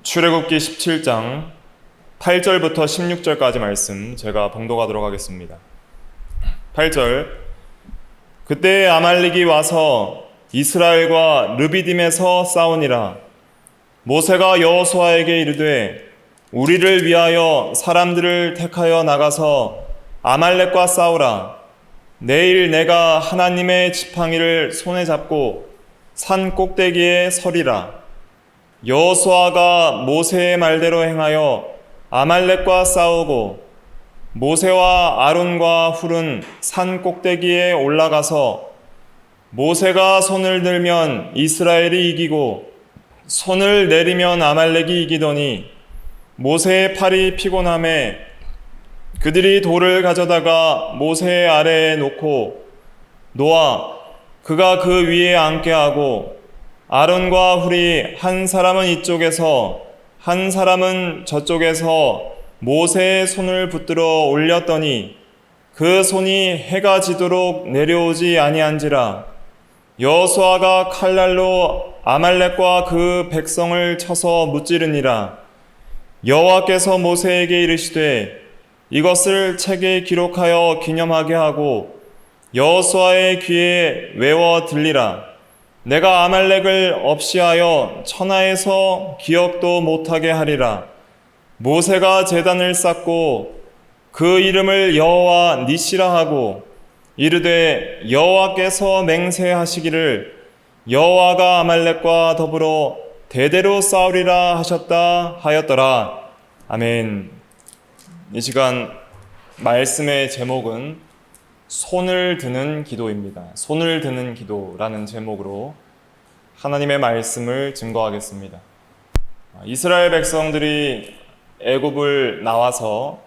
출애굽기 17장 8절부터 16절까지 말씀 제가 봉독하도록 하겠습니다. 8절. 그때 아말렉이 와서 이스라엘과 르비딤에서 싸우니라. 모세가 여호수아에게 이르되 우리를 위하여 사람들을 택하여 나가서 아말렉과 싸우라. 내일 내가 하나님의 지팡이를 손에 잡고 산 꼭대기에 서리라. 여호수아가 모세의 말대로 행하여 아말렉과 싸우고 모세와 아론과 훌은 산 꼭대기에 올라가서 모세가 손을 들면 이스라엘이 이기고 손을 내리면 아말렉이 이기더니 모세의 팔이 피곤함에 그들이 돌을 가져다가 모세의 아래에 놓고 노아 그가 그 위에 앉게 하고 아론과 훌이 한 사람은 이쪽에서 한 사람은 저쪽에서 모세의 손을 붙들어 올렸더니 그 손이 해가 지도록 내려오지 아니한지라. 여호수아가 칼날로 아말렉과 그 백성을 쳐서 무찌르니라. 여호와께서 모세에게 이르시되 이것을 책에 기록하여 기념하게 하고 여호수아의 귀에 외워 들리라. 내가 아말렉을 없이하여 천하에서 기억도 못하게 하리라. 모세가 제단을 쌓고 그 이름을 여호와 니시라 하고 이르되 여호와께서 맹세하시기를 여호와가 아말렉과 더불어 대대로 싸우리라 하셨다 하였더라. 아멘. 이 시간 말씀의 제목은 손을 드는 기도입니다. 손을 드는 기도라는 제목으로 하나님의 말씀을 증거하겠습니다. 이스라엘 백성들이 애굽을 나와서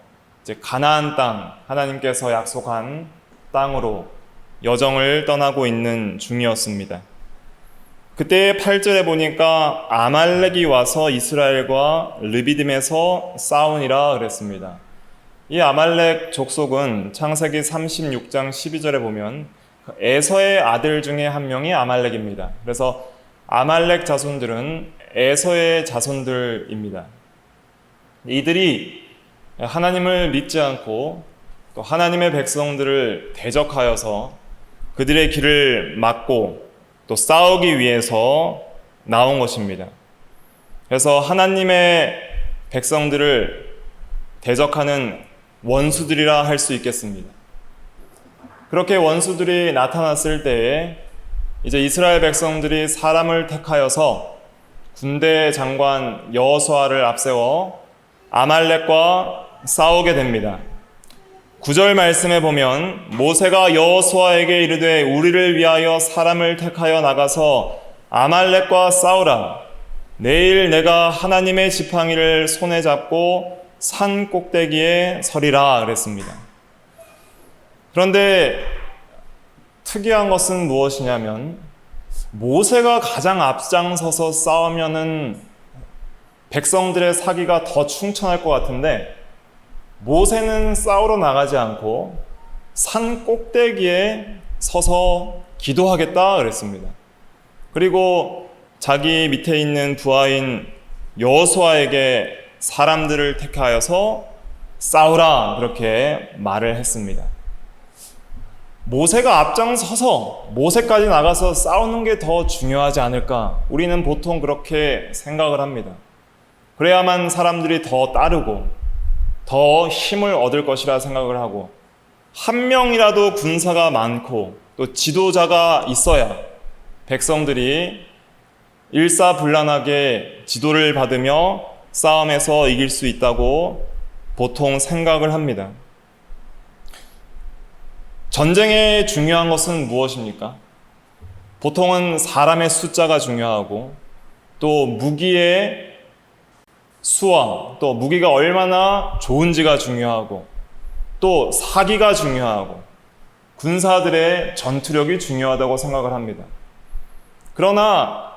이제 가나안 땅, 하나님께서 약속한 땅으로 여정을 떠나고 있는 중이었습니다. 그때 8절에 보니까 아말렉이 와서 이스라엘과 르비딤에서 싸우니라 그랬습니다. 이 아말렉 족속은 창세기 36장 12절에 보면 에서의 아들 중에 한 명이 아말렉입니다. 그래서 아말렉 자손들은 에서의 자손들입니다. 이들이 하나님을 믿지 않고 또 하나님의 백성들을 대적하여서 그들의 길을 막고 또 싸우기 위해서 나온 것입니다. 그래서 하나님의 백성들을 대적하는 원수들이라 할 수 있겠습니다. 그렇게 원수들이 나타났을 때에 이제 이스라엘 백성들이 사람을 택하여서 군대 장관 여호수아를 앞세워 아말렉과 싸우게 됩니다. 9절 말씀에 보면 모세가 여호수아에게 이르되 우리를 위하여 사람을 택하여 나가서 아말렉과 싸우라. 내일 내가 하나님의 지팡이를 손에 잡고 산 꼭대기에 서리라 그랬습니다. 그런데 특이한 것은 무엇이냐면 모세가 가장 앞장서서 싸우면은 백성들의 사기가 더 충천할 것 같은데 모세는 싸우러 나가지 않고 산 꼭대기에 서서 기도하겠다 그랬습니다. 그리고 자기 밑에 있는 부하인 여호수아에게 사람들을 택하여서 싸우라 그렇게 말을 했습니다. 모세가 앞장서서 모세까지 나가서 싸우는 게 더 중요하지 않을까? 우리는 보통 그렇게 생각을 합니다. 그래야만 사람들이 더 따르고 더 힘을 얻을 것이라 생각을 하고 한 명이라도 군사가 많고 또 지도자가 있어야 백성들이 일사불란하게 지도를 받으며 싸움에서 이길 수 있다고 보통 생각을 합니다. 전쟁에 중요한 것은 무엇입니까? 보통은 사람의 숫자가 중요하고 또 무기의 수와 또 무기가 얼마나 좋은지가 중요하고 또 사기가 중요하고 군사들의 전투력이 중요하다고 생각을 합니다. 그러나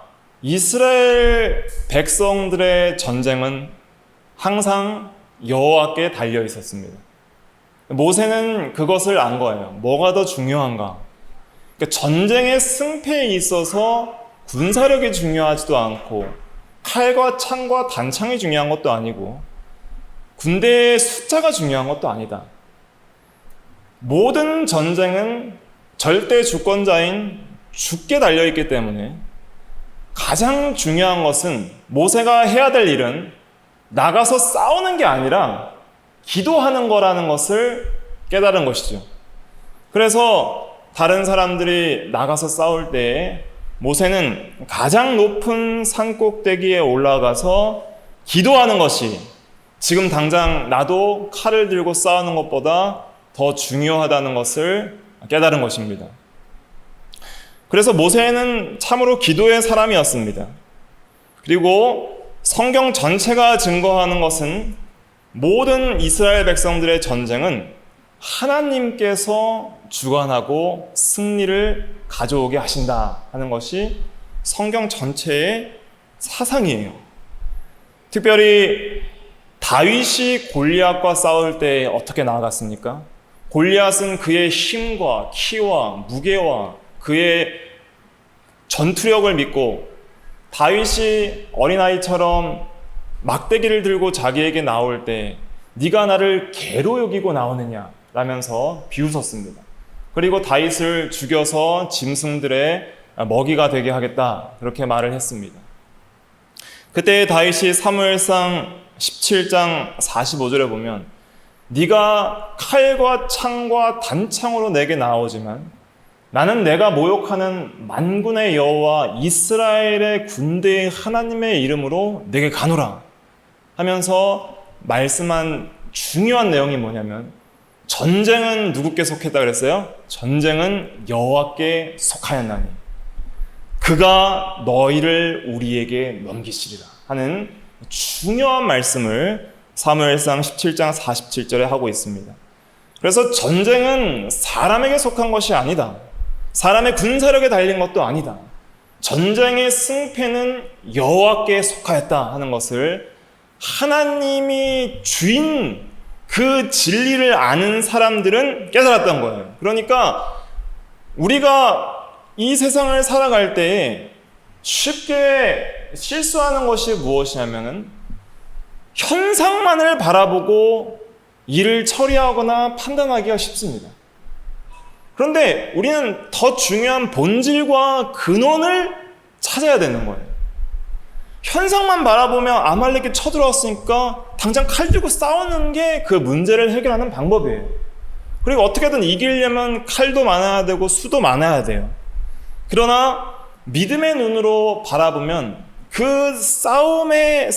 이스라엘 백성들의 전쟁은 항상 여호와께 달려 있었습니다. 모세는 그것을 안 거예요. 뭐가 더 중요한가? 그러니까 전쟁의 승패에 있어서 군사력이 중요하지도 않고 칼과 창과 단창이 중요한 것도 아니고 군대의 숫자가 중요한 것도 아니다. 모든 전쟁은 절대 주권자인 주께 달려있기 때문에 가장 중요한 것은 모세가 해야 될 일은 나가서 싸우는 게 아니라 기도하는 거라는 것을 깨달은 것이죠. 그래서 다른 사람들이 나가서 싸울 때에 모세는 가장 높은 산 꼭대기에 올라가서 기도하는 것이 지금 당장 나도 칼을 들고 싸우는 것보다 더 중요하다는 것을 깨달은 것입니다. 그래서 모세는 참으로 기도의 사람이었습니다. 그리고 성경 전체가 증거하는 것은 모든 이스라엘 백성들의 전쟁은 하나님께서 주관하고 승리를 가져오게 하신다 하는 것이 성경 전체의 사상이에요. 특별히 다윗이 골리앗과 싸울 때 어떻게 나아갔습니까? 골리앗은 그의 힘과 키와 무게와 그의 전투력을 믿고 다윗이 어린아이처럼 막대기를 들고 자기에게 나올 때 네가 나를 개로 여기고 나오느냐 라면서 비웃었습니다. 그리고 다윗을 죽여서 짐승들의 먹이가 되게 하겠다 그렇게 말을 했습니다. 그때 다윗이 사무엘상 17장 45절에 보면 네가 칼과 창과 단창으로 내게 나오지만 나는 내가 모욕하는 만군의 여호와 이스라엘의 군대의 하나님의 이름으로 내게 가노라 하면서 말씀한 중요한 내용이 뭐냐면 전쟁은 누구께 속했다 그랬어요? 전쟁은 여호와께 속하였나니 그가 너희를 우리에게 넘기시리라 하는 중요한 말씀을 사무엘상 17장 47절에 하고 있습니다. 그래서 전쟁은 사람에게 속한 것이 아니다. 사람의 군사력에 달린 것도 아니다. 전쟁의 승패는 여호와께 속하였다 하는 것을 하나님이 주인 그 진리를 아는 사람들은 깨달았던 거예요. 그러니까 우리가 이 세상을 살아갈 때 쉽게 실수하는 것이 무엇이냐면은 현상만을 바라보고 일을 처리하거나 판단하기가 쉽습니다. 그런데 우리는 더 중요한 본질과 근원을 찾아야 되는 거예요. 현상만 바라보면 아말렉이 쳐들어왔으니까 당장 칼 들고 싸우는 게 그 문제를 해결하는 방법이에요. 그리고 어떻게든 이기려면 칼도 많아야 되고 수도 많아야 돼요. 그러나 믿음의 눈으로 바라보면 그 싸움의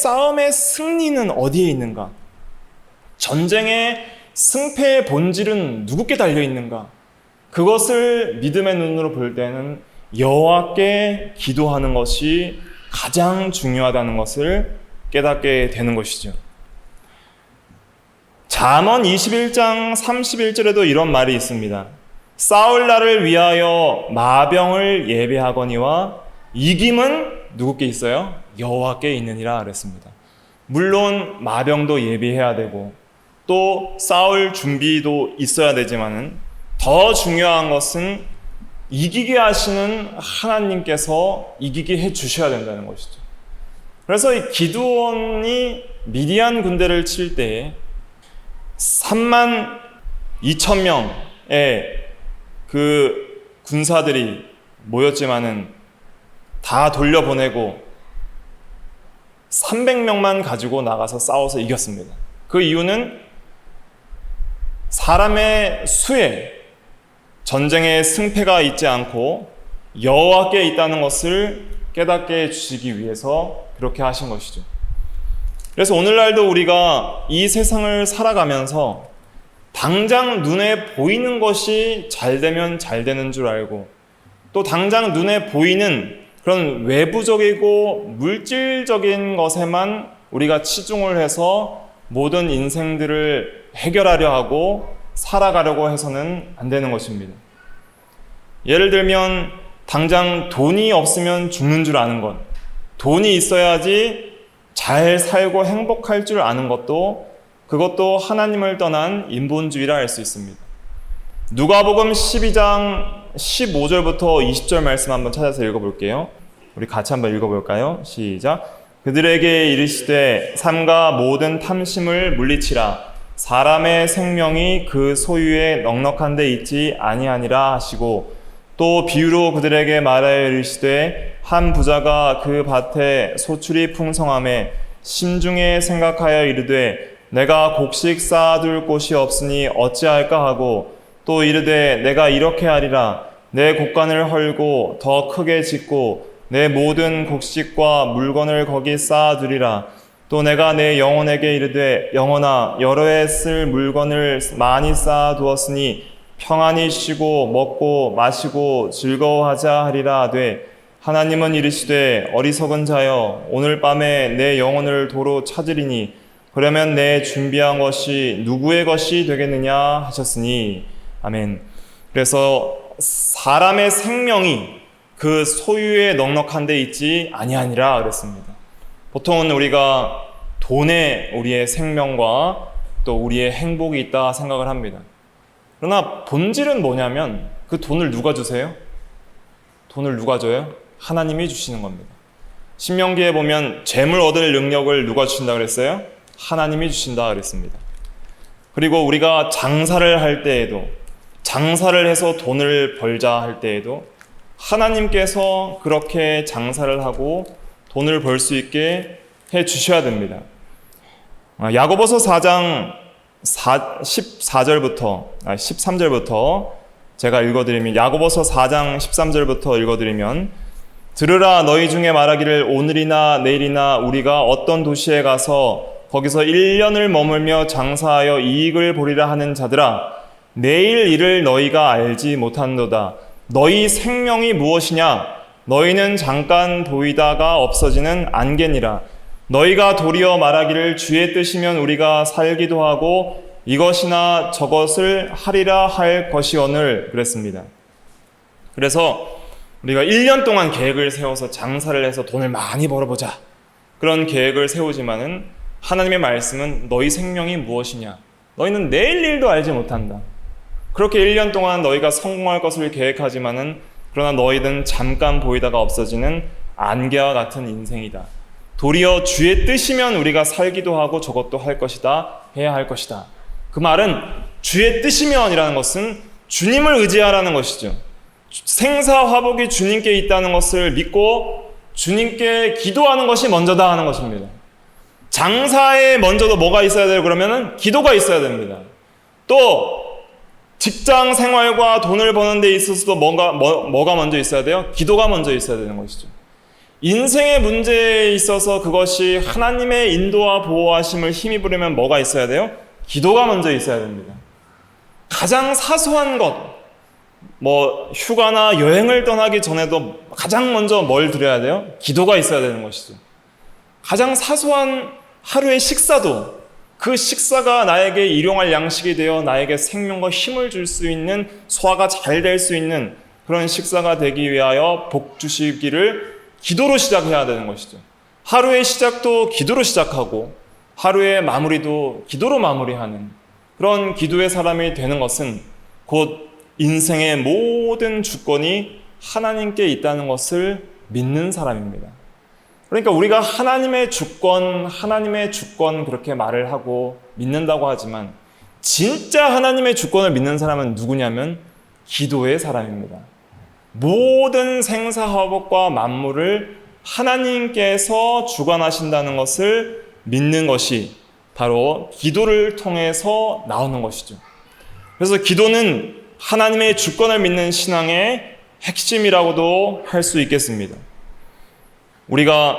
승리는 어디에 있는가? 전쟁의 승패의 본질은 누구께 달려 있는가? 그것을 믿음의 눈으로 볼 때는 여호와께 기도하는 것이 가장 중요하다는 것을 깨닫게 되는 것이죠. 잠언 21장 31절에도 이런 말이 있습니다. 싸울 날을 위하여 마병을 예배하거니와 이김은 누구께 있어요? 여호와께 있느니라 그랬습니다. 물론 마병도 예비해야 되고 또 싸울 준비도 있어야 되지만은 더 중요한 것은 이기게 하시는 하나님께서 이기게 해 주셔야 된다는 것이죠. 그래서 이 기드온이 미디안 군대를 칠 때에 3만 2천 명의 그 군사들이 모였지만은 다 돌려보내고 300명만 가지고 나가서 싸워서 이겼습니다. 그 이유는 사람의 수에 전쟁의 승패가 있지 않고 여호와께 있다는 것을 깨닫게 해주시기 위해서 그렇게 하신 것이죠. 그래서 오늘날도 우리가 이 세상을 살아가면서 당장 눈에 보이는 것이 잘 되면 잘 되는 줄 알고 또 당장 눈에 보이는 그런 외부적이고 물질적인 것에만 우리가 치중을 해서 모든 인생들을 해결하려 하고 살아가려고 해서는 안 되는 것입니다. 예를 들면 당장 돈이 없으면 죽는 줄 아는 것, 돈이 있어야지 잘 살고 행복할 줄 아는 것도 그것도 하나님을 떠난 인본주의라 할 수 있습니다. 누가복음 12장 15절부터 20절 말씀 한번 찾아서 읽어볼게요. 우리 같이 한번 읽어볼까요? 시작. 그들에게 이르시되 삼가 모든 탐심을 물리치라. 사람의 생명이 그 소유에 넉넉한 데 있지 아니하니라 하시고, 또 비유로 그들에게 말하여 이르시되 한 부자가 그 밭에 소출이 풍성함에 심중에 생각하여 이르되 내가 곡식 쌓아둘 곳이 없으니 어찌할까 하고, 또 이르되 내가 이렇게 하리라. 내 곡간을 헐고 더 크게 짓고 내 모든 곡식과 물건을 거기 쌓아두리라. 또 내가 내 영혼에게 이르되 영혼아, 여러 해 쓸 물건을 많이 쌓아두었으니 평안히 쉬고 먹고 마시고 즐거워하자 하리라 하되, 하나님은 이르시되 어리석은 자여, 오늘 밤에 내 영혼을 도로 찾으리니 그러면 내 준비한 것이 누구의 것이 되겠느냐 하셨으니. 아멘. 그래서 사람의 생명이 그 소유에 넉넉한 데 있지 아니하니라 그랬습니다. 보통은 우리가 돈에 우리의 생명과 또 우리의 행복이 있다 생각을 합니다. 그러나 본질은 뭐냐면, 그 돈을 누가 주세요? 돈을 누가 줘요? 하나님이 주시는 겁니다. 신명기에 보면 재물 얻을 능력을 누가 주신다 그랬어요? 하나님이 주신다 그랬습니다. 그리고 우리가 장사를 할 때에도, 장사를 해서 돈을 벌자 할 때에도 하나님께서 그렇게 장사를 하고 돈을 벌 수 있게 해 주셔야 됩니다. 야고보서 4장 13절부터 제가 읽어드리면, 야고보서 4장 13절부터 읽어드리면, 들으라, 너희 중에 말하기를 오늘이나 내일이나 우리가 어떤 도시에 가서 거기서 1년을 머물며 장사하여 이익을 보리라 하는 자들아, 내일 일을 너희가 알지 못한도다. 너희 생명이 무엇이냐? 너희는 잠깐 보이다가 없어지는 안개니라. 너희가 도리어 말하기를 주의 뜻이면 우리가 살기도 하고 이것이나 저것을 하리라 할 것이오늘 그랬습니다. 그래서 우리가 1년 동안 계획을 세워서 장사를 해서 돈을 많이 벌어보자, 그런 계획을 세우지만은 하나님의 말씀은 너희 생명이 무엇이냐? 너희는 내일 일도 알지 못한다. 그렇게 1년 동안 너희가 성공할 것을 계획하지만은 그러나 너희는 잠깐 보이다가 없어지는 안개와 같은 인생이다. 도리어 주의 뜻이면 우리가 살기도 하고 저것도 할 것이다, 해야 할 것이다. 그 말은 주의 뜻이면이라는 것은 주님을 의지하라는 것이죠. 생사화복이 주님께 있다는 것을 믿고 주님께 기도하는 것이 먼저다 하는 것입니다. 장사에 먼저도 뭐가 있어야 돼요? 그러면은 기도가 있어야 됩니다. 또 직장 생활과 돈을 버는 데 있어서도 뭐가 먼저 있어야 돼요? 기도가 먼저 있어야 되는 것이죠. 인생의 문제에 있어서 그것이 하나님의 인도와 보호하심을 힘입으려면 뭐가 있어야 돼요? 기도가 먼저 있어야 됩니다. 가장 사소한 것, 휴가나 여행을 떠나기 전에도 가장 먼저 뭘 드려야 돼요? 기도가 있어야 되는 것이죠. 가장 사소한 하루의 식사도 그 식사가 나에게 일용할 양식이 되어 나에게 생명과 힘을 줄 수 있는, 소화가 잘 될 수 있는 그런 식사가 되기 위하여 복 주시기를 기도로 시작해야 되는 것이죠. 하루의 시작도 기도로 시작하고 하루의 마무리도 기도로 마무리하는 그런 기도의 사람이 되는 것은 곧 인생의 모든 주권이 하나님께 있다는 것을 믿는 사람입니다. 그러니까 우리가 하나님의 주권 그렇게 말을 하고 믿는다고 하지만 진짜 하나님의 주권을 믿는 사람은 누구냐면 기도의 사람입니다. 모든 생사화복과 만물을 하나님께서 주관하신다는 것을 믿는 것이 바로 기도를 통해서 나오는 것이죠. 그래서 기도는 하나님의 주권을 믿는 신앙의 핵심이라고도 할 수 있겠습니다. 우리가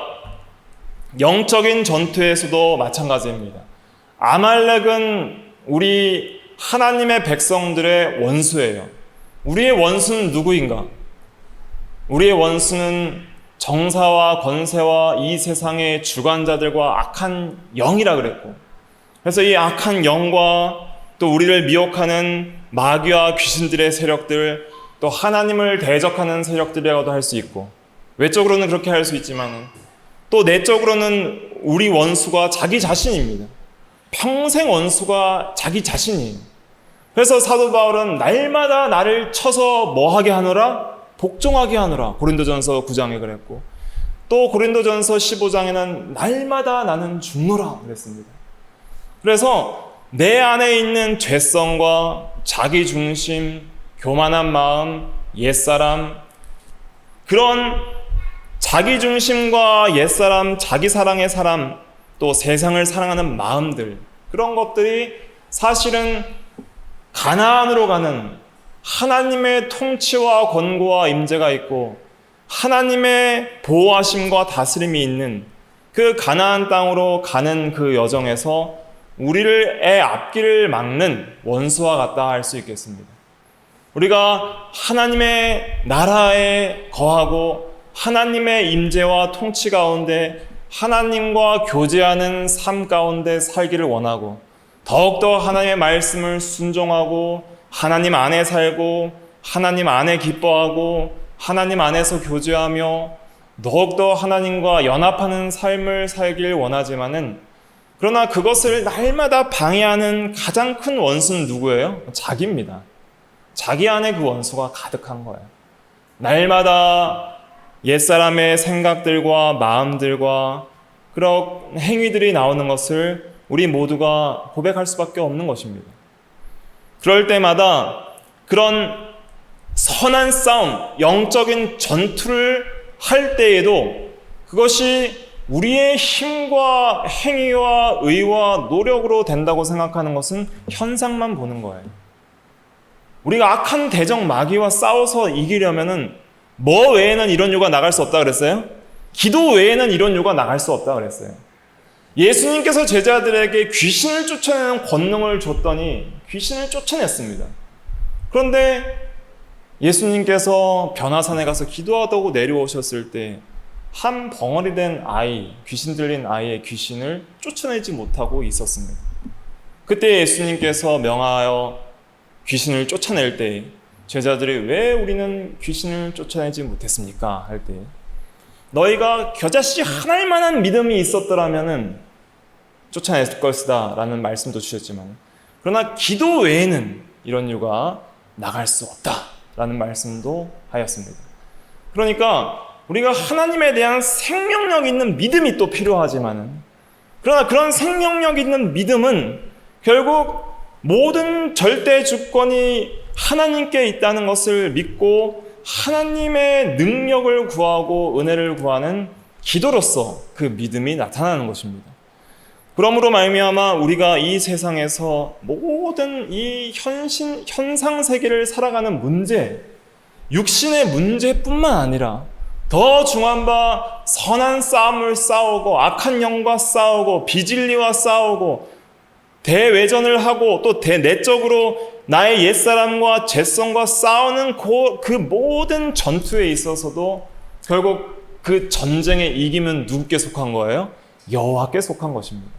영적인 전투에서도 마찬가지입니다. 아말렉은 우리 하나님의 백성들의 원수예요. 우리의 원수는 누구인가? 우리의 원수는 정사와 권세와 이 세상의 주관자들과 악한 영이라 그랬고, 그래서 이 악한 영과 또 우리를 미혹하는 마귀와 귀신들의 세력들, 또 하나님을 대적하는 세력들이라고도 할 수 있고, 외적으로는 그렇게 할 수 있지만 또 내적으로는 우리 원수가 자기 자신입니다. 평생 원수가 자기 자신이에요. 그래서 사도 바울은 날마다 나를 쳐서 뭐하게 하노라? 복종하게 하노라. 고린도전서 9장에 그랬고, 또 고린도전서 15장에는 날마다 나는 죽노라 그랬습니다. 그래서 내 안에 있는 죄성과 자기중심, 교만한 마음, 옛사람, 그런 자기중심과 옛사람, 자기사랑의 사람, 또 세상을 사랑하는 마음들, 그런 것들이 사실은 가나안으로 가는 하나님의 통치와 권고와 임재가 있고 하나님의 보호하심과 다스림이 있는 그 가나안 땅으로 가는 그 여정에서 우리의 앞길을 막는 원수와 같다 할 수 있겠습니다. 우리가 하나님의 나라에 거하고 하나님의 임재와 통치 가운데 하나님과 교제하는 삶 가운데 살기를 원하고 더욱더 하나님의 말씀을 순종하고 하나님 안에 살고 하나님 안에 기뻐하고 하나님 안에서 교제하며 더욱더 하나님과 연합하는 삶을 살길 원하지만은, 그러나 그것을 날마다 방해하는 가장 큰 원수는 누구예요? 자기입니다. 자기 안에 그 원수가 가득한 거예요. 날마다 옛사람의 생각들과 마음들과 그런 행위들이 나오는 것을 우리 모두가 고백할 수밖에 없는 것입니다. 그럴 때마다 그런 선한 싸움, 영적인 전투를 할 때에도 그것이 우리의 힘과 행위와 의와 노력으로 된다고 생각하는 것은 현상만 보는 거예요. 우리가 악한 대적 마귀와 싸워서 이기려면은 뭐 외에는 이런 요가 나갈 수 없다 그랬어요? 기도 외에는 이런 요가 나갈 수 없다 그랬어요. 예수님께서 제자들에게 귀신을 쫓아내는 권능을 줬더니 귀신을 쫓아냈습니다. 그런데 예수님께서 변화산에 가서 기도하다고 내려오셨을 때 한 벙어리 된 아이, 귀신 들린 아이의 귀신을 쫓아내지 못하고 있었습니다. 그때 예수님께서 명하여 귀신을 쫓아낼 때 제자들이 왜 우리는 귀신을 쫓아내지 못했습니까? 할 때 너희가 겨자씨 하나일 만한 믿음이 있었더라면 쫓아냈을 것이다 라는 말씀도 주셨지만, 그러나 기도 외에는 이런 유가 나갈 수 없다 라는 말씀도 하였습니다. 그러니까 우리가 하나님에 대한 생명력 있는 믿음이 또 필요하지만은, 그러나 그런 생명력 있는 믿음은 결국 모든 절대 주권이 하나님께 있다는 것을 믿고 하나님의 능력을 구하고 은혜를 구하는 기도로서 그 믿음이 나타나는 것입니다. 그러므로 말미암아 우리가 이 세상에서 모든 이 현상 세계를 살아가는 문제, 육신의 문제뿐만 아니라 더 중요한 바 선한 싸움을 싸우고 악한 영과 싸우고 비진리와 싸우고 대외전을 하고 또 대내적으로 나의 옛사람과 죄성과 싸우는 그 모든 전투에 있어서도 결국 그 전쟁의 이김은 누구께 속한 거예요? 여호와께 속한 것입니다.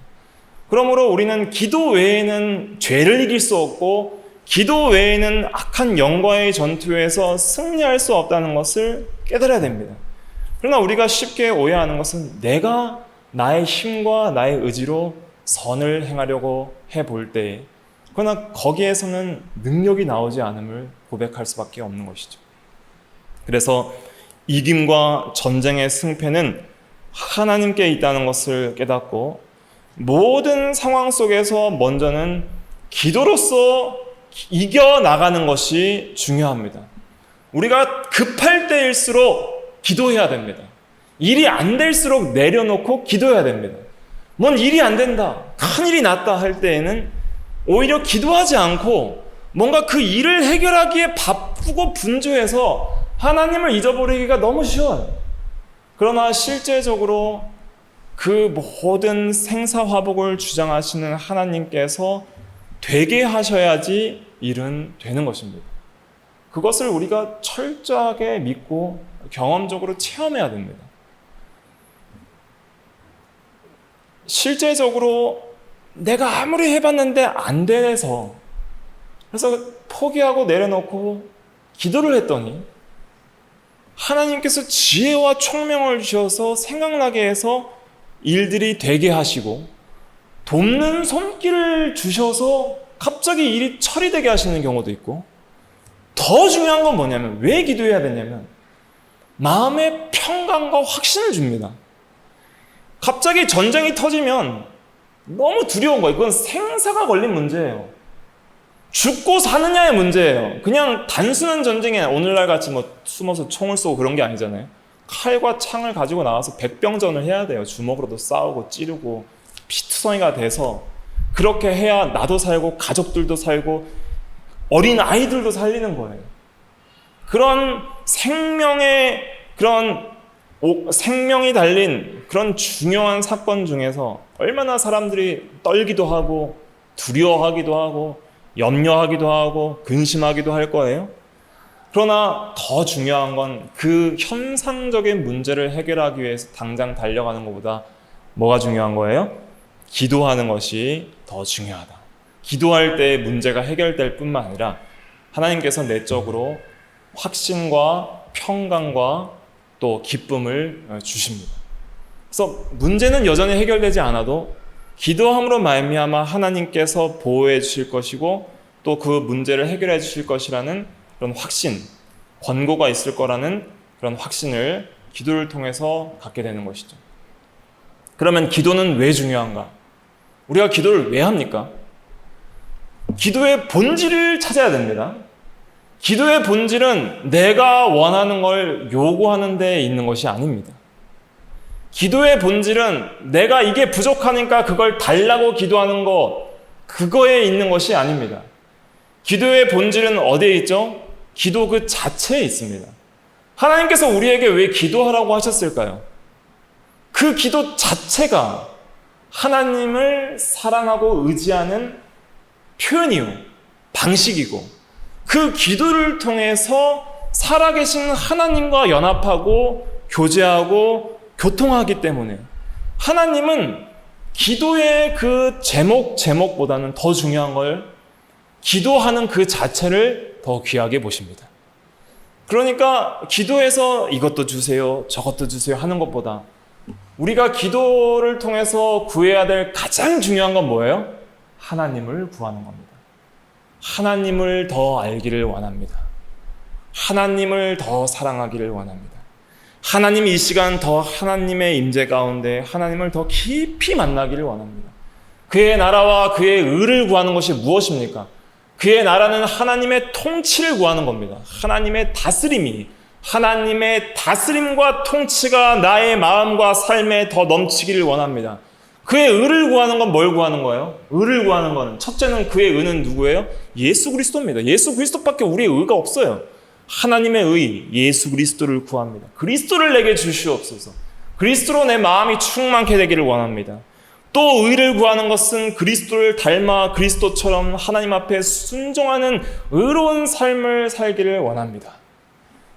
그러므로 우리는 기도 외에는 죄를 이길 수 없고 기도 외에는 악한 영과의 전투에서 승리할 수 없다는 것을 깨달아야 됩니다. 그러나 우리가 쉽게 오해하는 것은 내가 나의 힘과 나의 의지로 선을 행하려고 해볼 때, 그러나 거기에서는 능력이 나오지 않음을 고백할 수밖에 없는 것이죠. 그래서 이김과 전쟁의 승패는 하나님께 있다는 것을 깨닫고 모든 상황 속에서 먼저는 기도로서 이겨나가는 것이 중요합니다. 우리가 급할 때일수록 기도해야 됩니다. 일이 안 될수록 내려놓고 기도해야 됩니다. 뭔 일이 안 된다, 큰일이 났다 할 때에는 오히려 기도하지 않고 뭔가 그 일을 해결하기에 바쁘고 분주해서 하나님을 잊어버리기가 너무 쉬워요. 그러나 실제적으로 그 모든 생사화복을 주장하시는 하나님께서 되게 하셔야지 일은 되는 것입니다. 그것을 우리가 철저하게 믿고 경험적으로 체험해야 됩니다. 실제적으로 내가 아무리 해봤는데 안 돼서 그래서 포기하고 내려놓고 기도를 했더니 하나님께서 지혜와 총명을 주셔서 생각나게 해서 일들이 되게 하시고 돕는 손길을 주셔서 갑자기 일이 처리되게 하시는 경우도 있고, 더 중요한 건 뭐냐면 왜 기도해야 되냐면 마음의 평강과 확신을 줍니다. 갑자기 전쟁이 터지면 너무 두려운 거예요. 그건 생사가 걸린 문제예요. 죽고 사느냐의 문제예요. 그냥 단순한 전쟁에 오늘날 같이 뭐 숨어서 총을 쏘고 그런 게 아니잖아요. 칼과 창을 가지고 나와서 백병전을 해야 돼요. 주먹으로도 싸우고 찌르고 피투성이가 돼서 그렇게 해야 나도 살고 가족들도 살고 어린 아이들도 살리는 거예요. 그런 생명이 달린 그런 중요한 사건 중에서 얼마나 사람들이 떨기도 하고 두려워하기도 하고 염려하기도 하고 근심하기도 할 거예요. 그러나 더 중요한 건 그 현상적인 문제를 해결하기 위해서 당장 달려가는 것보다 뭐가 중요한 거예요? 기도하는 것이 더 중요하다. 기도할 때 문제가 해결될 뿐만 아니라 하나님께서 내적으로 확신과 평강과 또 기쁨을 주십니다. 그래서 문제는 여전히 해결되지 않아도 기도함으로 말미암아 하나님께서 보호해 주실 것이고 또 그 문제를 해결해 주실 것이라는 그런 확신, 권고가 있을 거라는 그런 확신을 기도를 통해서 갖게 되는 것이죠. 그러면 기도는 왜 중요한가? 우리가 기도를 왜 합니까? 기도의 본질을 찾아야 됩니다. 기도의 본질은 내가 원하는 걸 요구하는 데 있는 것이 아닙니다. 기도의 본질은 내가 이게 부족하니까 그걸 달라고 기도하는 것, 그거에 있는 것이 아닙니다. 기도의 본질은 어디에 있죠? 기도 그 자체에 있습니다. 하나님께서 우리에게 왜 기도하라고 하셨을까요? 그 기도 자체가 하나님을 사랑하고 의지하는 표현이요, 방식이고 그 기도를 통해서 살아계신 하나님과 연합하고 교제하고 교통하기 때문에 하나님은 기도의 그 제목보다는 더 중요한 걸 기도하는 그 자체를 더 귀하게 보십니다. 그러니까 기도에서 이것도 주세요, 저것도 주세요 하는 것보다 우리가 기도를 통해서 구해야 될 가장 중요한 건 뭐예요? 하나님을 구하는 겁니다. 하나님을 더 알기를 원합니다. 하나님을 더 사랑하기를 원합니다. 하나님 이 시간 더 하나님의 임재 가운데 하나님을 더 깊이 만나기를 원합니다. 그의 나라와 그의 의를 구하는 것이 무엇입니까? 그의 나라는 하나님의 통치를 구하는 겁니다. 하나님의 다스림과 통치가 나의 마음과 삶에 더 넘치기를 원합니다. 그의 의를 구하는 건 뭘 구하는 거예요? 의를 구하는 거는 첫째는 그의 의는 누구예요? 예수 그리스도입니다. 예수 그리스도밖에 우리의 의가 없어요. 하나님의 의, 예수 그리스도를 구합니다. 그리스도를 내게 주시옵소서. 그리스도로 내 마음이 충만케 되기를 원합니다. 또 의를 구하는 것은 그리스도를 닮아 그리스도처럼 하나님 앞에 순종하는 의로운 삶을 살기를 원합니다.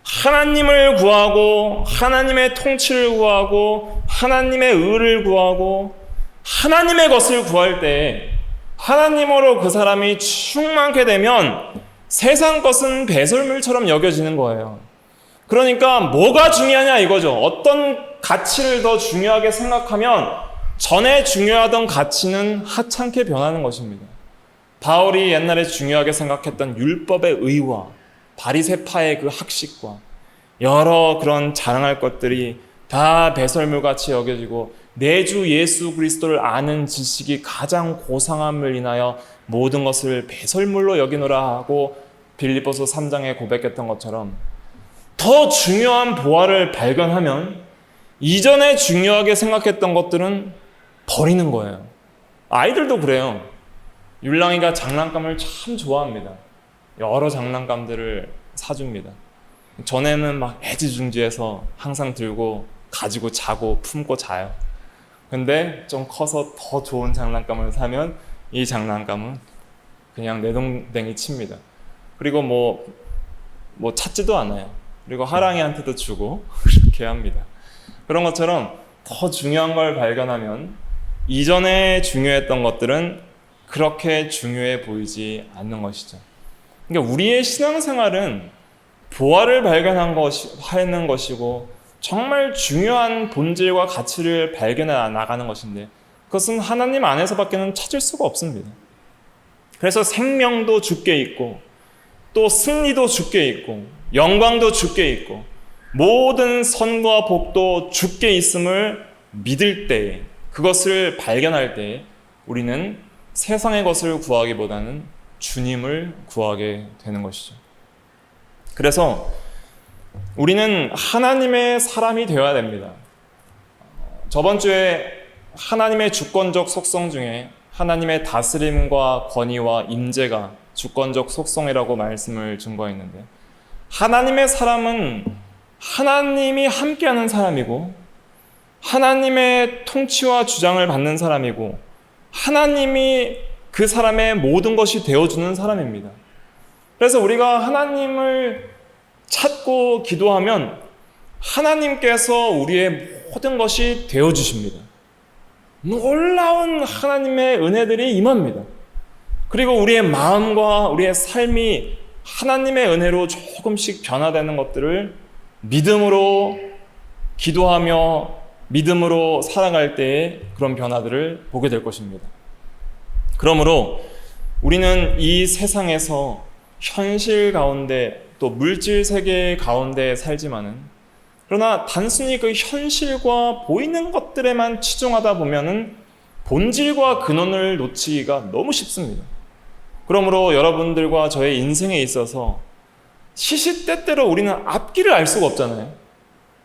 하나님을 구하고 하나님의 통치를 구하고 하나님의 의를 구하고 하나님의 것을 구할 때 하나님으로 그 사람이 충만케 되면 세상 것은 배설물처럼 여겨지는 거예요. 그러니까 뭐가 중요하냐 이거죠. 어떤 가치를 더 중요하게 생각하면 전에 중요하던 가치는 하찮게 변하는 것입니다. 바울이 옛날에 중요하게 생각했던 율법의 의와 바리새파의 그 학식과 여러 그런 자랑할 것들이 다 배설물같이 여겨지고 내 주 예수 그리스도를 아는 지식이 가장 고상함을 인하여 모든 것을 배설물로 여기노라 하고 빌립보서 3장에 고백했던 것처럼 더 중요한 보화를 발견하면 이전에 중요하게 생각했던 것들은 버리는 거예요. 아이들도 그래요. 율랑이가 장난감을 참 좋아합니다. 여러 장난감들을 사줍니다. 전에는 막 애지중지해서 항상 들고 가지고 자고 품고 자요. 근데 좀 커서 더 좋은 장난감을 사면 이 장난감은 그냥 내동댕이 칩니다. 그리고 뭐 찾지도 않아요. 그리고 하랑이한테도 주고 그렇게 합니다. 그런 것처럼 더 중요한 걸 발견하면 이전에 중요했던 것들은 그렇게 중요해 보이지 않는 것이죠. 그러니까 우리의 신앙생활은 보화를 하는 것이고 정말 중요한 본질과 가치를 발견해 나가는 것인데 그것은 하나님 안에서밖에는 찾을 수가 없습니다. 그래서 생명도 주께 있고 또 승리도 주께 있고 영광도 주께 있고 모든 선과 복도 주께 있음을 믿을 때에, 그것을 발견할 때에 우리는 세상의 것을 구하기보다는 주님을 구하게 되는 것이죠. 그래서 우리는 하나님의 사람이 되어야 됩니다. 저번 주에 하나님의 주권적 속성 중에 하나님의 다스림과 권위와 임재가 주권적 속성이라고 말씀을 증거했는데, 하나님의 사람은 하나님이 함께하는 사람이고 하나님의 통치와 주장을 받는 사람이고 하나님이 그 사람의 모든 것이 되어주는 사람입니다. 그래서 우리가 하나님을 찾고 기도하면 하나님께서 우리의 모든 것이 되어주십니다. 놀라운 하나님의 은혜들이 임합니다. 그리고 우리의 마음과 우리의 삶이 하나님의 은혜로 조금씩 변화되는 것들을 믿음으로 기도하며 믿음으로 살아갈 때에 그런 변화들을 보게 될 것입니다. 그러므로 우리는 이 세상에서 현실 가운데 또 물질 세계 가운데 살지만은, 그러나 단순히 그 현실과 보이는 것들에만 치중하다 보면은 본질과 근원을 놓치기가 너무 쉽습니다. 그러므로 여러분들과 저의 인생에 있어서 시시때때로 우리는 앞길을 알 수가 없잖아요.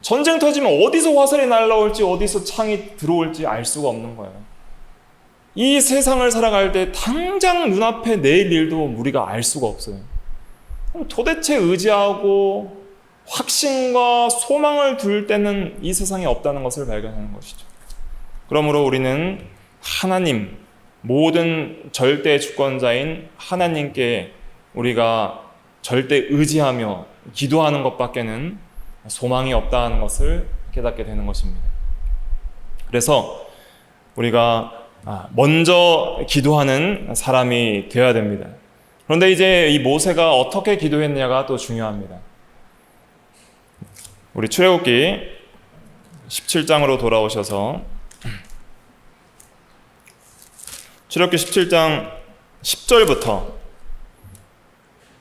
전쟁 터지면 어디서 화살이 날라올지 어디서 창이 들어올지 알 수가 없는 거예요. 이 세상을 살아갈 때 당장 눈앞에 내일 일도 우리가 알 수가 없어요. 도대체 의지하고 확신과 소망을 둘 때는 이 세상에 없다는 것을 발견하는 것이죠. 그러므로 우리는 하나님, 모든 절대 주권자인 하나님께 우리가 절대 의지하며 기도하는 것밖에는 소망이 없다는 것을 깨닫게 되는 것입니다. 그래서 우리가 먼저 기도하는 사람이 되어야 됩니다. 그런데 이제 이 모세가 어떻게 기도했냐가 또 중요합니다. 우리 출애굽기 17장으로 돌아오셔서 출애굽기 17장 10절부터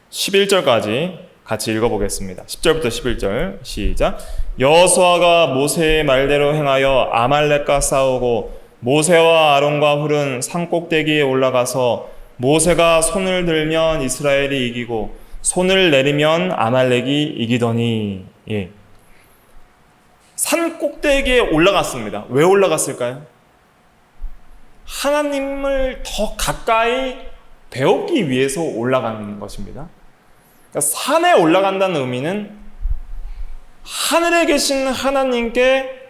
11절까지 같이 읽어보겠습니다. 10절부터 11절 시작. 여호수아가 모세의 말대로 행하여 아말렉과 싸우고 모세와 아론과 훌은 산꼭대기에 올라가서 모세가 손을 들면 이스라엘이 이기고 손을 내리면 아말렉이 이기더니. 예. 산꼭대기에 올라갔습니다. 왜 올라갔을까요? 하나님을 더 가까이 배우기 위해서 올라가는 것입니다. 그러니까 산에 올라간다는 의미는 하늘에 계신 하나님께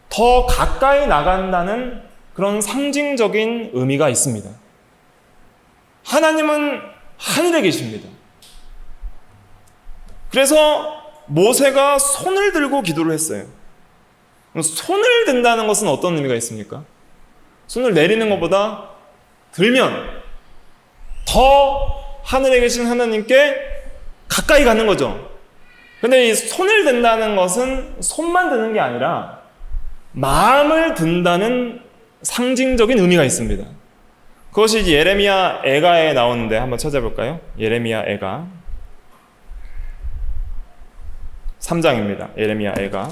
더 가까이 나간다는 그런 상징적인 의미가 있습니다. 하나님은 하늘에 계십니다. 그래서 모세가 손을 들고 기도를 했어요. 손을 든다는 것은 어떤 의미가 있습니까? 손을 내리는 것보다 들면 더 하늘에 계신 하나님께 가까이 가는 거죠. 근데 이 손을 든다는 것은 손만 드는 게 아니라 마음을 든다는 상징적인 의미가 있습니다. 그것이 예레미야 애가에 나오는데 한번 찾아볼까요? 예레미야 애가 3장입니다. 예레미야 애가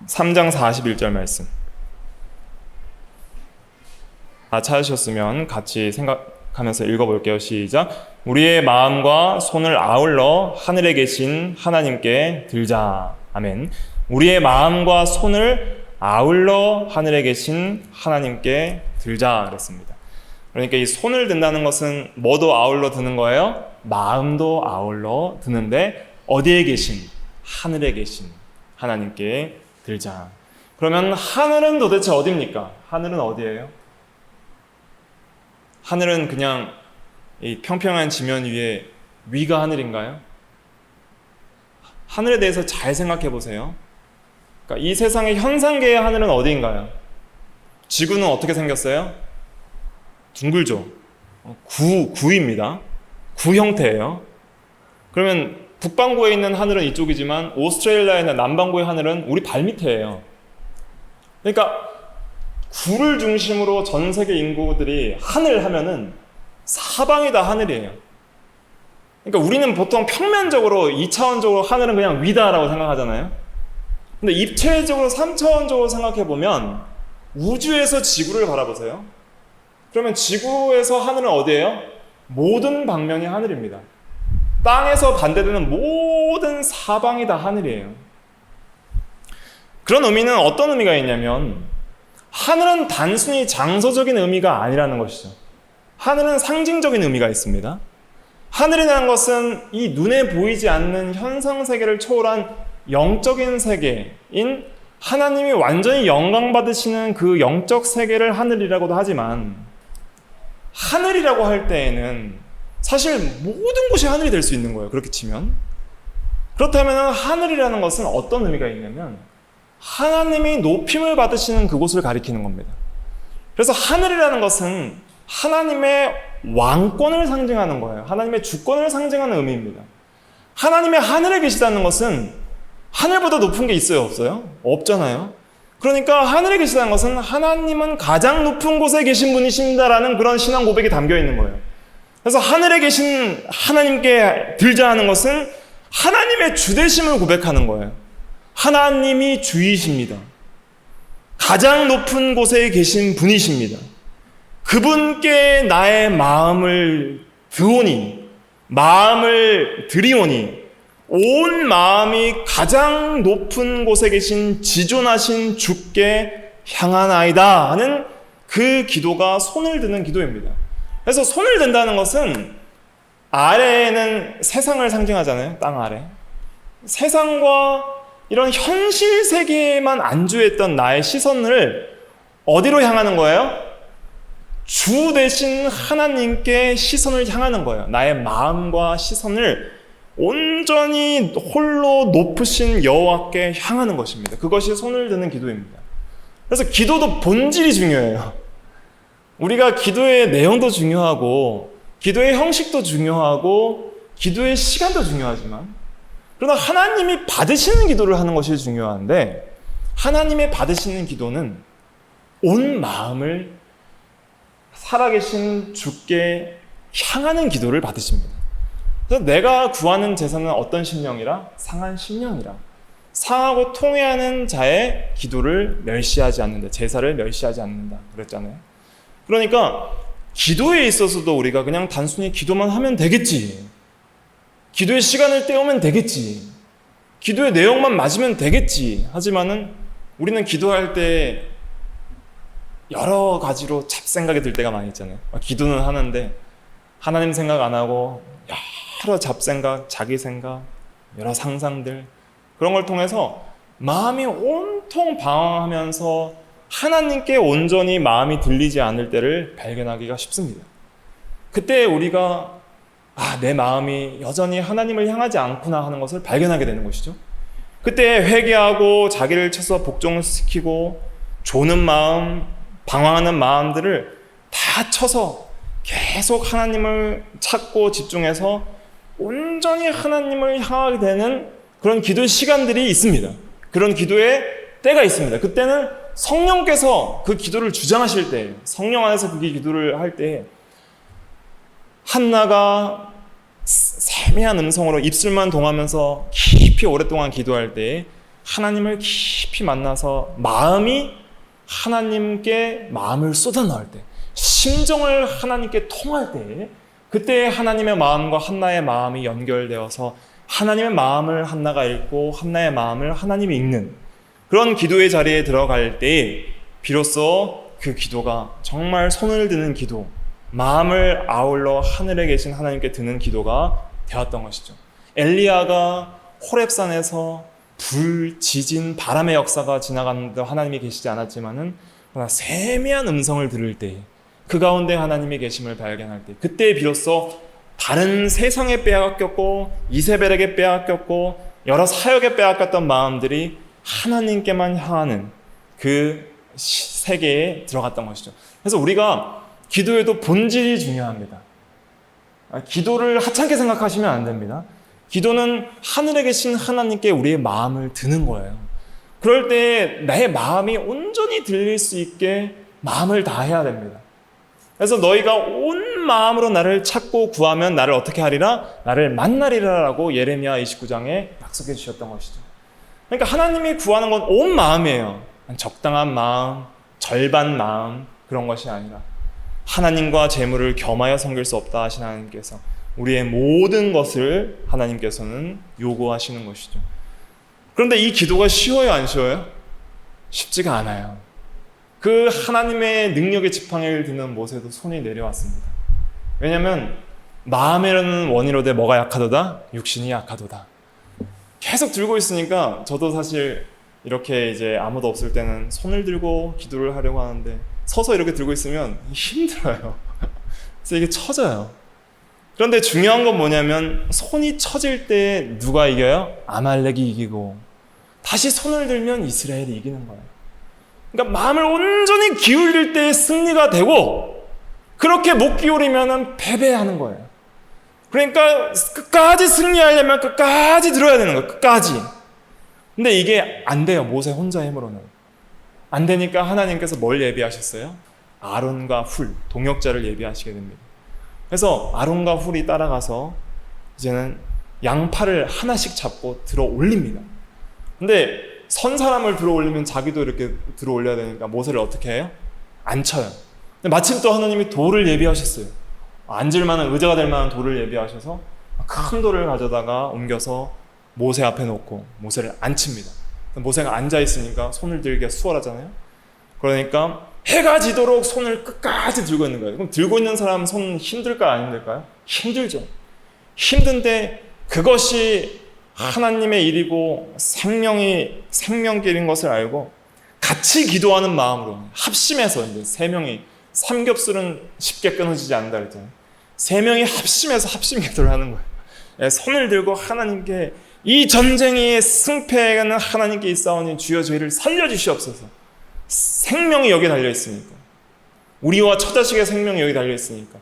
3장 41절 말씀. 다 찾으셨으면 같이 생각하면서 읽어볼게요. 시작. 우리의 마음과 손을 아울러 하늘에 계신 하나님께 들자. 아멘. 우리의 마음과 손을 아울러 하늘에 계신 하나님께 들자 그랬습니다. 그러니까 이 손을 든다는 것은 뭐도 아울러 드는 거예요? 마음도 아울러 드는데 어디에 계신? 하늘에 계신 하나님께 들자. 그러면 하늘은 도대체 어디입니까? 하늘은 어디예요? 하늘은 그냥 이 평평한 지면 위에 위가 하늘인가요? 하늘에 대해서 잘 생각해 보세요. 그러니까 이 세상의 현상계의 하늘은 어디인가요? 지구는 어떻게 생겼어요? 둥글죠. 구입니다. 구 형태예요. 그러면 북반구에 있는 하늘은 이쪽이지만 오스트레일리아에 있는 남반구의 하늘은 우리 발 밑에예요. 그러니까 구를 중심으로 전 세계 인구들이 하늘 하면은 사방이 다 하늘이에요. 그러니까 우리는 보통 평면적으로 2차원적으로 하늘은 그냥 위다라고 생각하잖아요. 근데 입체적으로 3차원적으로 생각해 보면 우주에서 지구를 바라보세요. 그러면 지구에서 하늘은 어디예요? 모든 방면이 하늘입니다. 땅에서 반대되는 모든 사방이 다 하늘이에요. 그런 의미는 어떤 의미가 있냐면 하늘은 단순히 장소적인 의미가 아니라는 것이죠. 하늘은 상징적인 의미가 있습니다. 하늘이라는 것은 이 눈에 보이지 않는 현상 세계를 초월한 영적인 세계인 하나님이 완전히 영광 받으시는 그 영적 세계를 하늘이라고도 하지만 하늘이라고 할 때에는 사실 모든 곳이 하늘이 될 수 있는 거예요. 그렇게 치면. 그렇다면 하늘이라는 것은 어떤 의미가 있냐면 하나님이 높임을 받으시는 그곳을 가리키는 겁니다. 그래서 하늘이라는 것은 하나님의 왕권을 상징하는 거예요. 하나님의 주권을 상징하는 의미입니다. 하나님의 하늘에 계시다는 것은 하늘보다 높은 게 있어요? 없어요? 없잖아요. 그러니까 하늘에 계시다는 것은 하나님은 가장 높은 곳에 계신 분이신다라는 그런 신앙 고백이 담겨 있는 거예요. 그래서 하늘에 계신 하나님께 들자 하는 것은 하나님의 주되심을 고백하는 거예요. 하나님이 주이십니다. 가장 높은 곳에 계신 분이십니다. 그분께 나의 마음을 드리오니 온 마음이 가장 높은 곳에 계신 지존하신 주께 향하나이다 하는 그 기도가 손을 드는 기도입니다. 그래서 손을 든다는 것은 아래에는 세상을 상징하잖아요. 땅 아래. 세상과 이런 현실 세계에만 안주했던 나의 시선을 어디로 향하는 거예요? 주 대신 하나님께 시선을 향하는 거예요. 나의 마음과 시선을 온전히 홀로 높으신 여호와께 향하는 것입니다. 그것이 손을 드는 기도입니다. 그래서 기도도 본질이 중요해요. 우리가 기도의 내용도 중요하고 기도의 형식도 중요하고 기도의 시간도 중요하지만 그러나 하나님이 받으시는 기도를 하는 것이 중요한데 하나님의 받으시는 기도는 온 마음을 살아계신 주께 향하는 기도를 받으십니다. 그래서 내가 구하는 제사는 어떤 심령이라? 상한 심령이라. 상하고 통회하는 자의 기도를 멸시하지 않는다. 제사를 멸시하지 않는다. 그랬잖아요. 그러니까 기도에 있어서도 우리가 그냥 단순히 기도만 하면 되겠지. 기도의 시간을 때우면 되겠지. 기도의 내용만 맞으면 되겠지. 하지만은 우리는 기도할 때 여러 가지로 잡생각이 들 때가 많이 있잖아요. 기도는 하는데 하나님 생각 안 하고 여러 잡생각, 자기 생각, 여러 상상들 그런 걸 통해서 마음이 온통 방황하면서 하나님께 온전히 마음이 들리지 않을 때를 발견하기가 쉽습니다. 그때 우리가 내 마음이 여전히 하나님을 향하지 않구나 하는 것을 발견하게 되는 것이죠. 그때 회개하고 자기를 쳐서 복종시키고 조는 마음, 방황하는 마음들을 다 쳐서 계속 하나님을 찾고 집중해서 온전히 하나님을 향하게 되는 그런 기도 시간들이 있습니다. 그런 기도의 때가 있습니다. 그때는 성령께서 그 기도를 주장하실 때, 성령 안에서 그 기도를 할 때 한나가 세미한 음성으로 입술만 동하면서 깊이 오랫동안 기도할 때 하나님을 깊이 만나서 마음이 하나님께 마음을 쏟아 넣을 때, 심정을 하나님께 통할 때, 그때 하나님의 마음과 한나의 마음이 연결되어서 하나님의 마음을 한나가 읽고 한나의 마음을 하나님이 읽는 그런 기도의 자리에 들어갈 때 비로소 그 기도가 정말 손을 드는 기도, 마음을 아울러 하늘에 계신 하나님께 드는 기도가 되었던 것이죠. 엘리야가 호렙산에서 불, 지진, 바람의 역사가 지나가는데 하나님이 계시지 않았지만은 세미한 음성을 들을 때, 그 가운데 하나님이 계심을 발견할 때, 그때 비로소 다른 세상에 빼앗겼고 이세벨에게 빼앗겼고 여러 사역에 빼앗겼던 마음들이 하나님께만 향하는 그 세계에 들어갔던 것이죠. 그래서 우리가 기도에도 본질이 중요합니다. 기도를 하찮게 생각하시면 안 됩니다. 기도는 하늘에 계신 하나님께 우리의 마음을 드는 거예요. 그럴 때 나의 마음이 온전히 들릴 수 있게 마음을 다해야 됩니다. 그래서 너희가 온 마음으로 나를 찾고 구하면 나를 어떻게 하리라? 나를 만나리라 라고 예레미야 29장에 약속해 주셨던 것이죠. 그러니까 하나님이 구하는 건 온 마음이에요. 적당한 마음, 절반 마음 그런 것이 아니라 하나님과 재물을 겸하여 섬길 수 없다 하신 하나님께서 우리의 모든 것을 하나님께서는 요구하시는 것이죠. 그런데 이 기도가 쉬워요, 안 쉬워요? 쉽지가 않아요. 그 하나님의 능력의 지팡이를 드는 모세도 손이 내려왔습니다. 왜냐하면 마음에는 원이로되 뭐가 약하도다? 육신이 약하도다. 계속 들고 있으니까 저도 사실 이렇게 이제 아무도 없을 때는 손을 들고 기도를 하려고 하는데 서서 이렇게 들고 있으면 힘들어요. 그래서 이게 처져요. 그런데 중요한 건 뭐냐면 손이 처질 때 누가 이겨요? 아말렉이 이기고 다시 손을 들면 이스라엘이 이기는 거예요. 그러니까 마음을 온전히 기울일 때 승리가 되고 그렇게 못 기울이면 패배하는 거예요. 그러니까 끝까지 승리하려면 끝까지 들어야 되는 거예요. 끝까지. 근데 이게 안 돼요. 모세 혼자 힘으로는. 안 되니까 하나님께서 뭘 예비하셨어요? 아론과 훌, 동역자를 예비하시게 됩니다. 그래서 아론과 훌이 따라가서 이제는 양팔을 하나씩 잡고 들어 올립니다. 근데 선 사람을 들어 올리면 자기도 이렇게 들어 올려야 되니까 모세를 어떻게 해요? 안 쳐요. 근데 마침 또 하나님이 돌을 예비하셨어요. 앉을 만한 의자가 될 만한 돌을 예비하셔서 큰 돌을 가져다가 옮겨서 모세 앞에 놓고 모세를 안 칩니다. 모세가 앉아 있으니까 손을 들기가 수월하잖아요. 그러니까 해가 지도록 손을 끝까지 들고 있는 거예요. 그럼 들고 있는 사람 손 힘들까요? 안 힘들까요? 힘들죠. 힘든데 그것이 하나님의 일이고 생명길인 것을 알고 같이 기도하는 마음으로 합심해서 이제 세 명이 삼겹살은 쉽게 끊어지지 않는다 그랬잖아요. 세 명이 합심해서 합심 기도를 하는 거예요. 손을 들고 하나님께 이 전쟁의 승패는 하나님께 있사오니 주여 저희를 살려주시옵소서. 생명이 여기에 달려있으니까 우리와 처자식의 생명이 여기 달려있으니까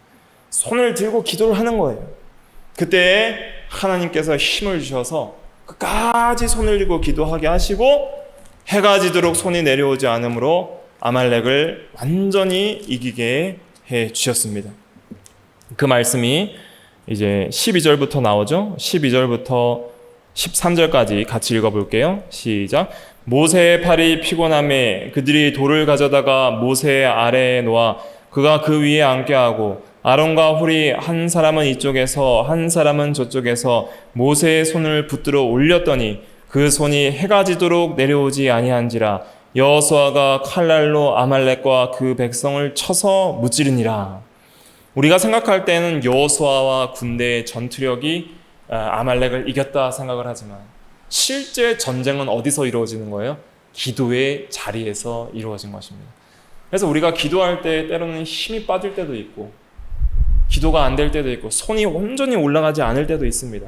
손을 들고 기도를 하는 거예요. 그때 하나님께서 힘을 주셔서 끝까지 손을 들고 기도하게 하시고 해가 지도록 손이 내려오지 않으므로 아말렉을 완전히 이기게 해 주셨습니다. 그 말씀이 이제 12절부터 나오죠. 12절부터 13절까지 같이 읽어볼게요. 시작. 모세의 팔이 피곤함에 그들이 돌을 가져다가 모세 아래에 놓아 그가 그 위에 앉게 하고 아론과 훌이 한 사람은 이쪽에서 한 사람은 저쪽에서 모세의 손을 붙들어 올렸더니 그 손이 해가 지도록 내려오지 아니한지라 여호수아가 칼날로 아말렉과 그 백성을 쳐서 무찌르니라. 우리가 생각할 때는 여호수아와 군대의 전투력이 아말렉을 이겼다 생각을 하지만 실제 전쟁은 어디서 이루어지는 거예요? 기도의 자리에서 이루어진 것입니다. 그래서 우리가 기도할 때 때로는 힘이 빠질 때도 있고 기도가 안 될 때도 있고 손이 온전히 올라가지 않을 때도 있습니다.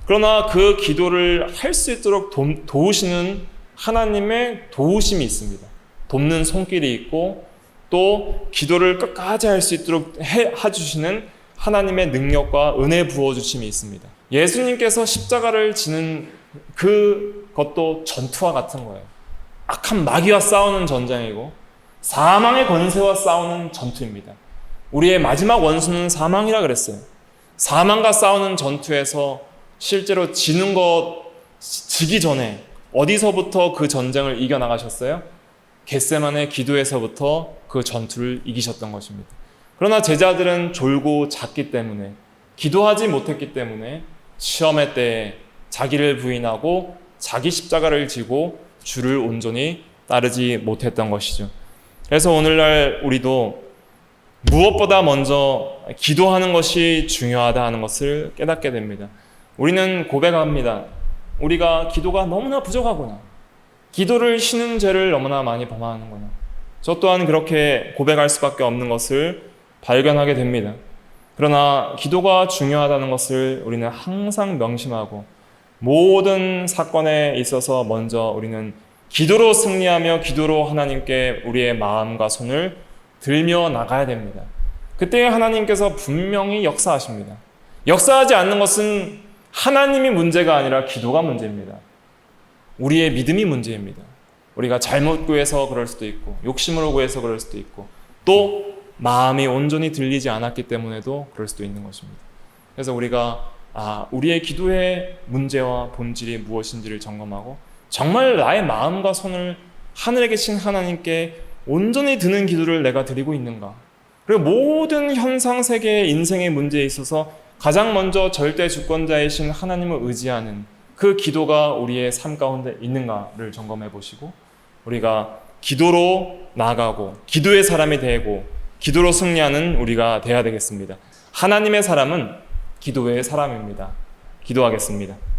그러나 그 기도를 할 수 있도록 도우시는 하나님의 도우심이 있습니다. 돕는 손길이 있고 또 기도를 끝까지 할 수 있도록 해주시는 하나님의 능력과 은혜 부어주심이 있습니다. 예수님께서 십자가를 지는 그것도 전투와 같은 거예요. 악한 마귀와 싸우는 전쟁이고 사망의 권세와 싸우는 전투입니다. 우리의 마지막 원수는 사망이라 그랬어요. 사망과 싸우는 전투에서 실제로 지기 전에 어디서부터 그 전쟁을 이겨나가셨어요? 겟세마네 기도에서부터 그 전투를 이기셨던 것입니다. 그러나 제자들은 졸고 잤기 때문에 기도하지 못했기 때문에 시험의 때에 자기를 부인하고 자기 십자가를 지고 주를 온전히 따르지 못했던 것이죠. 그래서 오늘날 우리도 무엇보다 먼저 기도하는 것이 중요하다 하는 것을 깨닫게 됩니다. 우리는 고백합니다. 우리가 기도가 너무나 부족하구나. 기도를 쉬는 죄를 너무나 많이 범하는구나. 저 또한 그렇게 고백할 수밖에 없는 것을 발견하게 됩니다. 그러나 기도가 중요하다는 것을 우리는 항상 명심하고 모든 사건에 있어서 먼저 우리는 기도로 승리하며 기도로 하나님께 우리의 마음과 손을 들며 나가야 됩니다. 그때 하나님께서 분명히 역사하십니다. 역사하지 않는 것은 하나님이 문제가 아니라 기도가 문제입니다. 우리의 믿음이 문제입니다. 우리가 잘못 구해서 그럴 수도 있고 욕심으로 구해서 그럴 수도 있고 또 마음이 온전히 들리지 않았기 때문에도 그럴 수도 있는 것입니다. 그래서 우리가 우리의 기도의 문제와 본질이 무엇인지를 점검하고 정말 나의 마음과 손을 하늘에 계신 하나님께 온전히 드는 기도를 내가 드리고 있는가? 그리고 모든 현상 세계의 인생의 문제에 있어서 가장 먼저 절대 주권자이신 하나님을 의지하는 그 기도가 우리의 삶 가운데 있는가를 점검해 보시고 우리가 기도로 나아가고 기도의 사람이 되고 기도로 승리하는 우리가 돼야 되겠습니다. 하나님의 사람은 기도의 사람입니다. 기도하겠습니다.